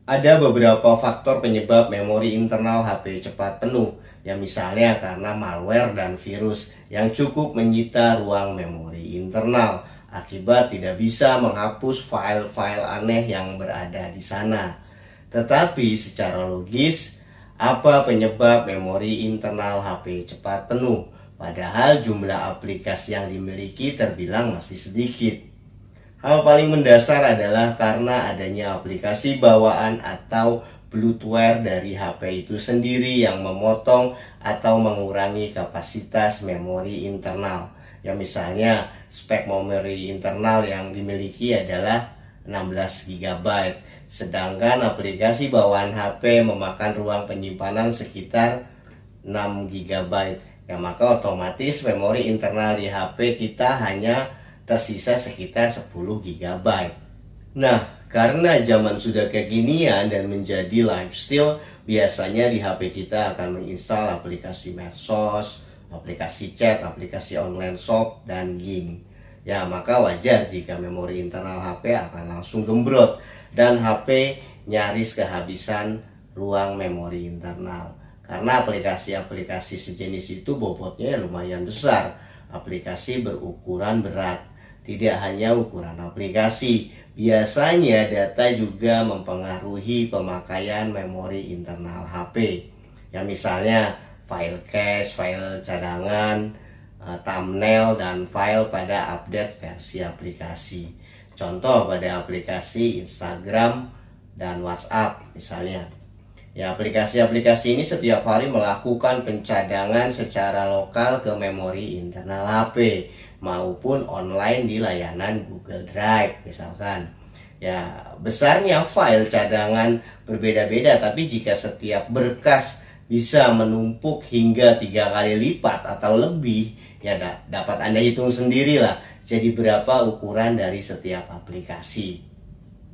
Ada beberapa faktor penyebab memori internal HP cepat penuh, yang misalnya karena malware dan virus yang cukup menyita ruang memori internal, akibat tidak bisa menghapus file-file aneh yang berada di sana. Tetapi secara logis, apa penyebab memori internal HP cepat penuh? Padahal jumlah aplikasi yang dimiliki terbilang masih sedikit. Hal paling mendasar adalah karena adanya aplikasi bawaan atau bloatware dari HP itu sendiri yang memotong atau mengurangi kapasitas memori internal. Ya misalnya spek memori internal yang dimiliki adalah 16 GB, sedangkan aplikasi bawaan HP memakan ruang penyimpanan sekitar 6 GB. Ya maka otomatis memori internal di HP kita hanya tersisa sekitar 10 GB. Nah, karena zaman sudah kekinian dan menjadi lifestyle, biasanya di HP kita akan menginstal aplikasi medsos, aplikasi chat, aplikasi online shop, dan game. Ya, maka wajar jika memori internal HP akan langsung gembrot dan HP nyaris kehabisan ruang memori internal. Karena aplikasi-aplikasi sejenis itu bobotnya lumayan besar. Aplikasi berukuran berat. Tidak hanya ukuran aplikasi, biasanya data juga mempengaruhi pemakaian memori internal HP. Ya misalnya file cache, file cadangan, thumbnail, dan file pada update versi aplikasi. Contoh pada aplikasi Instagram dan WhatsApp misalnya. Ya, aplikasi-aplikasi ini setiap hari melakukan pencadangan secara lokal ke memori internal HP maupun online di layanan Google Drive misalkan. Ya, besarnya file cadangan berbeda-beda, tapi jika setiap berkas bisa menumpuk hingga 3 kali lipat atau lebih, ya dapat Anda hitung sendirilah jadi berapa ukuran dari setiap aplikasi.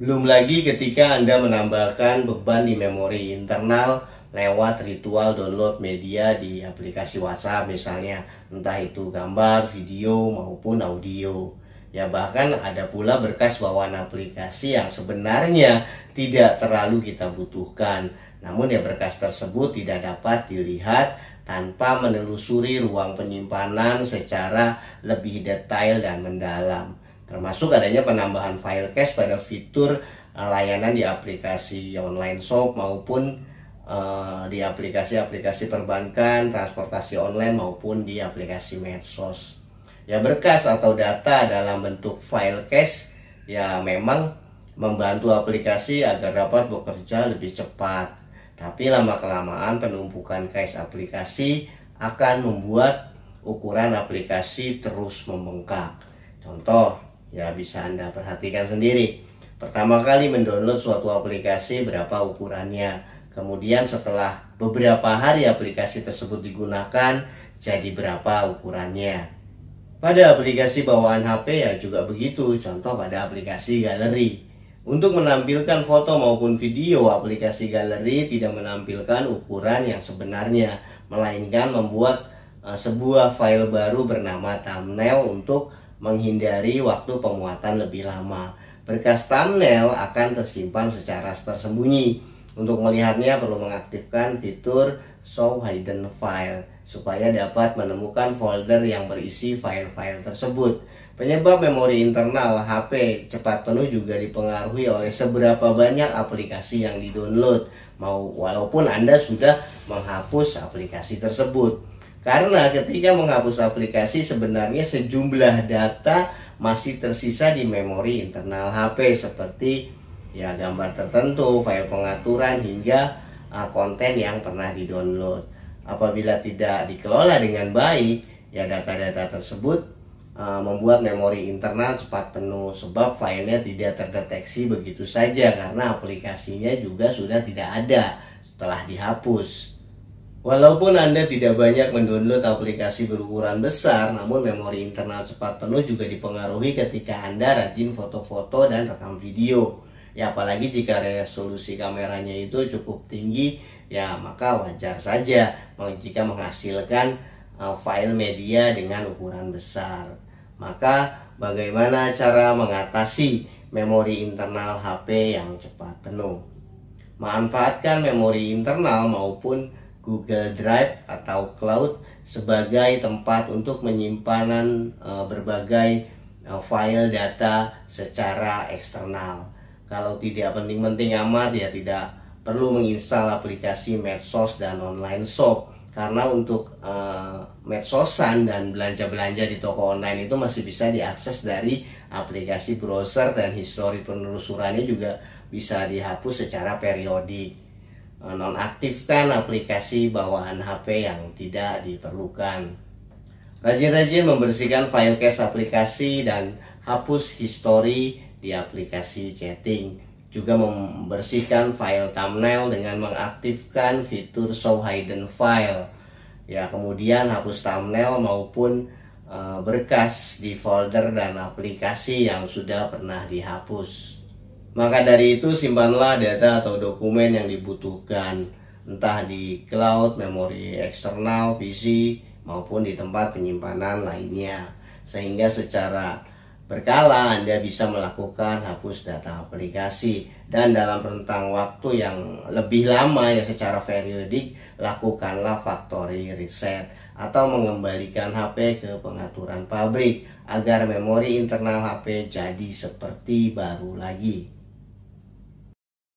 Belum lagi ketika Anda menambahkan beban di memori internal lewat ritual download media di aplikasi WhatsApp misalnya, entah itu gambar, video, maupun audio. Ya bahkan ada pula berkas bawaan aplikasi yang sebenarnya tidak terlalu kita butuhkan. Namun ya berkas tersebut tidak dapat dilihat tanpa menelusuri ruang penyimpanan secara lebih detail dan mendalam. Termasuk adanya penambahan file cache pada fitur layanan di aplikasi online shop maupun di aplikasi-aplikasi perbankan, transportasi online maupun di aplikasi medsos. Ya berkas atau data dalam bentuk file cache ya memang membantu aplikasi agar dapat bekerja lebih cepat. Tapi lama-kelamaan penumpukan cache aplikasi akan membuat ukuran aplikasi terus membengkak. Contoh, ya bisa Anda perhatikan sendiri. Pertama kali mendownload suatu aplikasi berapa ukurannya. Kemudian setelah beberapa hari aplikasi tersebut digunakan, jadi berapa ukurannya. Pada aplikasi bawaan HP ya juga begitu. Contoh pada aplikasi galeri. Untuk menampilkan foto maupun video, aplikasi galeri tidak menampilkan ukuran yang sebenarnya, melainkan membuat sebuah file baru bernama thumbnail untuk menghindari waktu pemuatan lebih lama. Berkas thumbnail akan tersimpan secara tersembunyi. Untuk melihatnya perlu mengaktifkan fitur Show Hidden File supaya dapat menemukan folder yang berisi file-file tersebut. Penyebab memori internal HP cepat penuh juga dipengaruhi oleh seberapa banyak aplikasi yang didownload, walaupun Anda sudah menghapus aplikasi tersebut. Karena ketika menghapus aplikasi sebenarnya sejumlah data masih tersisa di memori internal HP seperti ya gambar tertentu, file pengaturan, hingga konten yang pernah didownload. Apabila tidak dikelola dengan baik, ya data-data tersebut membuat memori internal cepat penuh sebab filenya tidak terdeteksi begitu saja karena aplikasinya juga sudah tidak ada setelah dihapus. Walaupun Anda tidak banyak mendownload aplikasi berukuran besar, namun memori internal cepat penuh juga dipengaruhi ketika Anda rajin foto-foto dan rekam video. Ya apalagi jika resolusi kameranya itu cukup tinggi, ya maka wajar saja jika menghasilkan file media dengan ukuran besar. Maka bagaimana cara mengatasi memori internal HP yang cepat penuh? Manfaatkan memori internal maupun Google Drive atau Cloud sebagai tempat untuk menyimpanan berbagai file data secara eksternal. Kalau tidak penting-penting amat ya tidak perlu menginstal aplikasi medsos dan online shop, karena untuk medsosan dan belanja-belanja di toko online itu masih bisa diakses dari aplikasi browser, dan histori penelusurannya juga bisa dihapus secara periodik. Nonaktifkan aplikasi bawaan HP yang tidak diperlukan. Rajin-rajin membersihkan file cache aplikasi dan hapus histori di aplikasi chatting. Juga membersihkan file thumbnail dengan mengaktifkan fitur show hidden file. Ya, kemudian hapus thumbnail maupun berkas di folder dan aplikasi yang sudah pernah dihapus. Maka dari itu simpanlah data atau dokumen yang dibutuhkan, entah di cloud, memori eksternal, PC, maupun di tempat penyimpanan lainnya, sehingga secara berkala Anda bisa melakukan hapus data aplikasi. Dan dalam rentang waktu yang lebih lama ya secara periodik, lakukanlah factory reset atau mengembalikan HP ke pengaturan pabrik agar memori internal HP jadi seperti baru lagi.